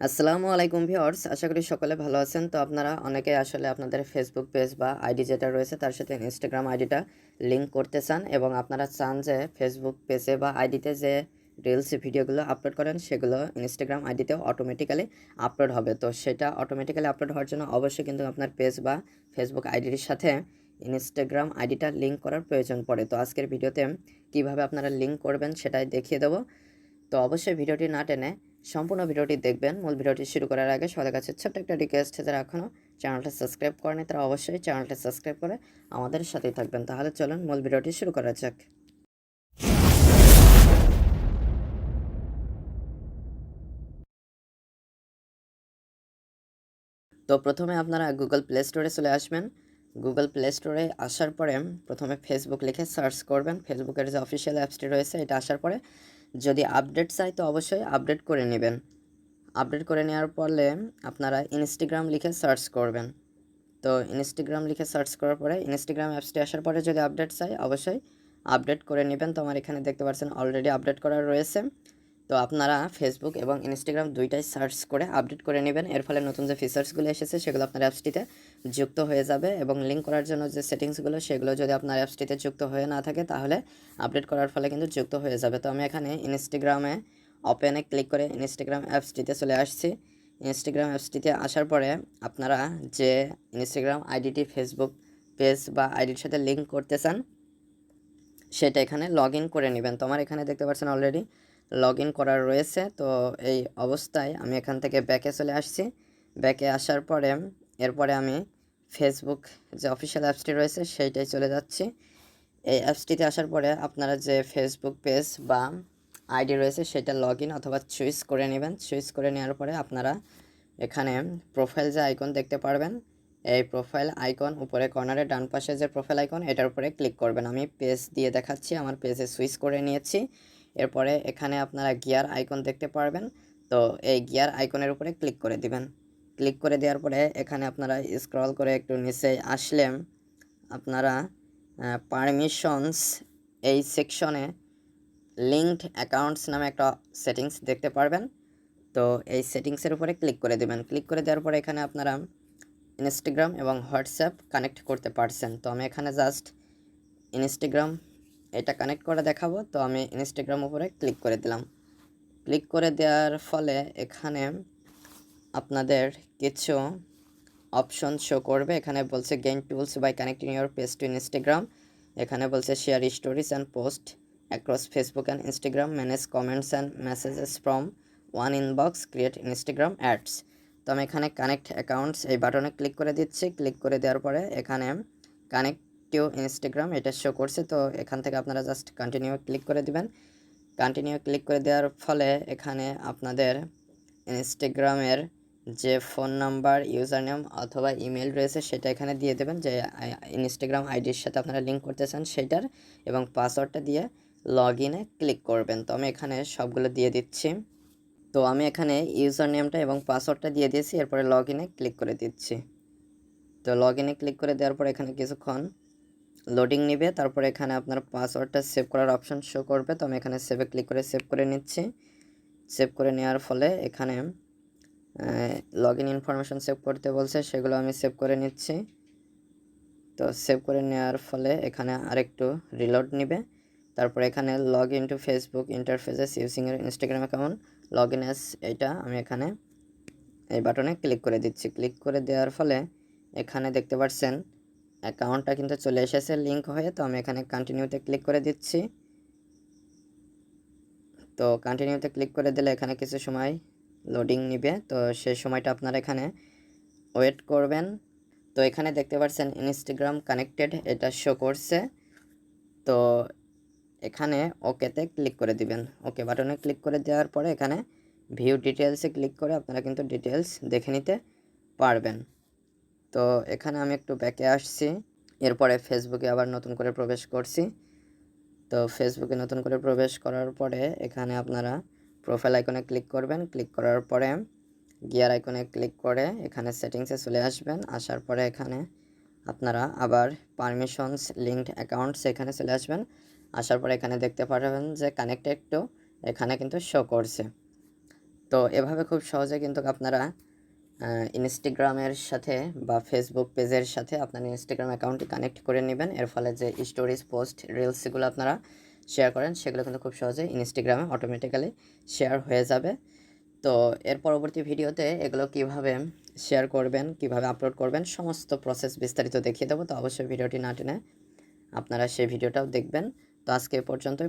আসসালামু আলাইকুম ভিউয়ার্স, আশা করি সকলে ভালো আছেন। তো আপনারা অনেকেই আসলে আপনাদের ফেসবুক পেজ বা আইডি যেটা রয়েছে তার সাথে ইনস্টাগ্রাম আইডিটা লিঙ্ক করতে চান এবং আপনারা চান যে ফেসবুক পেজে বা আইডিতে যে রিলস ভিডিওগুলো আপলোড করেন সেগুলো ইনস্টাগ্রাম আইডিতেও অটোমেটিক্যালি আপলোড হবে। তো সেটা অটোমেটিক্যালি আপলোড হওয়ার জন্য অবশ্যই কিন্তু আপনার পেজ বা ফেসবুক আইডির সাথে ইনস্টাগ্রাম আইডিটা লিঙ্ক করার প্রয়োজন পড়ে। তো আজকের ভিডিওতে কিভাবে আপনারা লিঙ্ক করবেন সেটাই দেখিয়ে দেবো। তো অবশ্যই ভিডিওটি না টেনে সম্পূর্ণ ভিডিওটি দেখবেন। মূল ভিডিওটি শুরু করার আগে সবার কাছে ছোট্ট একটা রিকোয়েস্ট, যারা এখনও চ্যানেলটা সাবস্ক্রাইব করেনি তারা অবশ্যই চ্যানেলটা সাবস্ক্রাইব করে আমাদের সাথেই থাকবেন। তাহলে চলুন মূল ভিডিওটি শুরু করা যাক। তো প্রথমে আপনারা গুগল প্লে স্টোরে চলে আসবেন। গুগল প্লে স্টোরে আসার পরে প্রথমে ফেসবুক লিখে সার্চ করবেন। ফেসবুকের যে অফিসিয়াল অ্যাপসটি রয়েছে এটা আসার পরে যদি আপডেট চাই তো অবশ্যই আপডেট করে নেবেন। আপডেট করে নেওয়ার পরে আপনারা ইনস্টাগ্রাম লিখে সার্চ করবেন। তো ইনস্টাগ্রাম লিখে সার্চ করার পরে ইনস্টাগ্রাম অ্যাপসটি আসার পরে যদি আপডেট চাই অবশ্যই আপডেট করে নেবেন। তো আমার এখানে দেখতে পাচ্ছেন অলরেডি আপডেট করা রয়েছে। তো আপনারা ফেসবুক এবং ইনস্টাগ্রাম দুইটাই সার্চ করে আপডেট করে নেবেন। এর ফলে নতুন যে ফিচার্সগুলো এসেছে সেগুলো আপনার অ্যাপসটিতে যুক্ত হয়ে যাবে এবং লিঙ্ক করার জন্য যে সেটিংসগুলো সেগুলো যদি আপনার অ্যাপসটিতে যুক্ত হয়ে না থাকে তাহলে আপডেট করার ফলে কিন্তু যুক্ত হয়ে যাবে। তো আমি এখানে ইনস্টাগ্রামে ওপেনে ক্লিক করে ইনস্টাগ্রাম অ্যাপসটিতে চলে আসছি। ইনস্টাগ্রাম অ্যাপসটিতে আসার পরে আপনারা যে ইনস্টাগ্রাম আইডিটি ফেসবুক পেজ বা আইডির সাথে লিঙ্ক করতে চান সেটা এখানে লগ ইন করে নেবেন। তো আমার এখানে দেখতে পাচ্ছেন অলরেডি লগ ইন করা রয়েছে। তো এই অবস্থায় আমি এখান থেকে ব্যাকে চলে আসছি। ব্যাকে আসার পরে এরপরে আমি ফেসবুক যে অফিসিয়াল অ্যাপসটি রয়েছে সেইটাই চলে যাচ্ছি। এই অ্যাপসটিতে আসার পরে আপনারা যে ফেসবুক পেজ বা আইডি রয়েছে সেটা লগ ইন অথবা চুইস করে নেবেন। চুইস করে নেওয়ার পরে আপনারা এখানে প্রোফাইল যে আইকন দেখতে পারবেন, এই প্রোফাইল আইকন উপরে কর্নারে ডান পাশে যে প্রোফাইল আইকন এটার উপরে ক্লিক করবেন। আমি পেজ দিয়ে দেখাচ্ছি, আমার পেজে সুইচ করে নিয়েছি। এরপরে এখানে আপনারা গিয়ার আইকন দেখতে পারবেন। তো এই গিয়ার আইকনের উপরে ক্লিক করে দিবেন। ক্লিক করে দেওয়ার পরে এখানে আপনারা স্ক্রল করে একটু নিচে আসলে আপনারা পারমিশনস এই সেকশনে লিঙ্কড অ্যাকাউন্টস নামে একটা সেটিংস দেখতে পারবেন। তো এই সেটিংসের উপরে ক্লিক করে দেবেন। ক্লিক করে দেওয়ার পরে এখানে আপনারা ইনস্টাগ্রাম এবং হোয়াটসঅ্যাপ কানেক্ট করতে পারছেন। তো আমি এখানে জাস্ট ইনস্টাগ্রাম এটা কানেক্ট করে দেখাবো। তো আমি ইনস্টাগ্রাম উপরে ক্লিক করে দিলাম। ক্লিক করে দেওয়ার ফলে এখানে আপনাদের কিছু অপশন শো করবে। এখানে বলছে gain tools by connecting your page to Instagram. এখানে বলছে share stories and post across Facebook and Instagram, manage comments and messages from one inbox, create Instagram ads. তো আমি এখানে কানেক্ট অ্যাকাউন্টস এই বাটনে ক্লিক করে দিচ্ছি। ক্লিক করে দেওয়ার পরে এখানে কানেক্ট টু ইনস্টাগ্রাম এটা শো করছে। তো এখান থেকে আপনারা জাস্ট কন্টিনিউ ক্লিক করে দিবেন। কন্টিনিউ ক্লিক করে দেওয়ার ফলে এখানে আপনাদের ইনস্টাগ্রামের যে ফোন নাম্বার, ইউজার নেম অথবা ইমেল রয়েছে সেটা এখানে দিয়ে দেবেন, যে ইনস্টাগ্রাম আইডির সাথে আপনারা লিঙ্ক করতে চান সেটার, এবং পাসওয়ার্ডটা দিয়ে লগ ইনে ক্লিক করবেন। তো আমি এখানে সবগুলো দিয়ে দিচ্ছি। তো আমি এখানে ইউজার নেমটা এবং পাসওয়ার্ডটা দিয়ে দিয়েছি। এরপরে লগ ইনে ক্লিক করে দিচ্ছি। তো লগ ইনে ক্লিক করে দেওয়ার পর এখানে কিছুক্ষণ লোডিং নেবে। তারপরে এখানে আপনার পাসওয়ার্ডটা সেভ করার অপশন শো করবে। তো আমি এখানে সেভে ক্লিক করে সেভ করে নিচ্ছি। সেভ করে নেওয়ার ফলে এখানে লগ ইন ইনফরমেশন সেভ করতে বলছে, সেগুলো আমি সেভ করে নিচ্ছি। তো সেভ করে নেওয়ার ফলে এখানে আরেকটু রিলোড নেবে। তারপরে এখানে log in to Facebook interfaces using এর Instagram account, log in as, এটা আমি এখানে এই বাটনে ক্লিক করে দিচ্ছি। ক্লিক করে দেওয়ার ফলে এখানে দেখতে পাচ্ছেন অ্যাকাউন্টটা কিন্তু চলে এসেছে লিঙ্ক হয়ে। তো আমি এখানে কন্টিনিউতে ক্লিক করে দিচ্ছি। তো কন্টিনিউতে ক্লিক করে দিলে এখানে কিছু সময় লোডিং নিবে। তো সেই সময়টা আপনারা এখানে ওয়েট করবেন। তো এখানে দেখতে পাচ্ছেন ইনস্টাগ্রাম কানেক্টেড এটা শো করছে। তো এখানে ওকেতে ক্লিক করে দিবেন। ওকে বাটনে ক্লিক করে দেওয়ার পরে এখানে ভিউ ডিটেলসে ক্লিক করে আপনারা কিন্তু ডিটেলস দেখে নিতে পারবেন। তো এখানে আমি একটু ব্যাকে আসছি। এরপরে ফেসবুকে আবার নতুন করে প্রবেশ করছি। তো ফেসবুকে নতুন করে প্রবেশ করার পরে এখানে আপনারা প্রোফাইল আইকনে ক্লিক করবেন। ক্লিক করার পরে গিয়ার আইকনে ক্লিক করে এখানে সেটিংসে চলে আসবেন। আসার পরে এখানে আপনারা আবার পারমিশনস লিঙ্কড অ্যাকাউন্টস এখানে চলে আসবেন। আসার পরে এখানে দেখতে পারবেন যে কানেক্টেড টু, এখানে কিন্তু শো করছে। তো এভাবে খুব সহজে কিন্তু আপনারা ইনস্টাগ্রামের সাথে বা ফেসবুক পেজের সাথে আপনার ইনস্টাগ্রাম অ্যাকাউন্টটি কানেক্ট করে নেবেন। এর ফলে যে স্টোরিজ, পোস্ট, রিলসগুলো আপনারা শেয়ার করেন সেগুলো কিন্তু খুব সহজেই ইনস্টাগ্রামে অটোমেটিক্যালি শেয়ার হয়ে যাবে। তো এর পরবর্তী ভিডিওতে এগুলো কিভাবে শেয়ার করবেন, কিভাবে আপলোড করবেন সমস্ত প্রসেস বিস্তারিত দেখিয়ে দেবো। তো অবশ্যই ভিডিওটি না টেনে আপনারা সেই ভিডিওটাও দেখবেন। তো আজকে এ পর্যন্তই।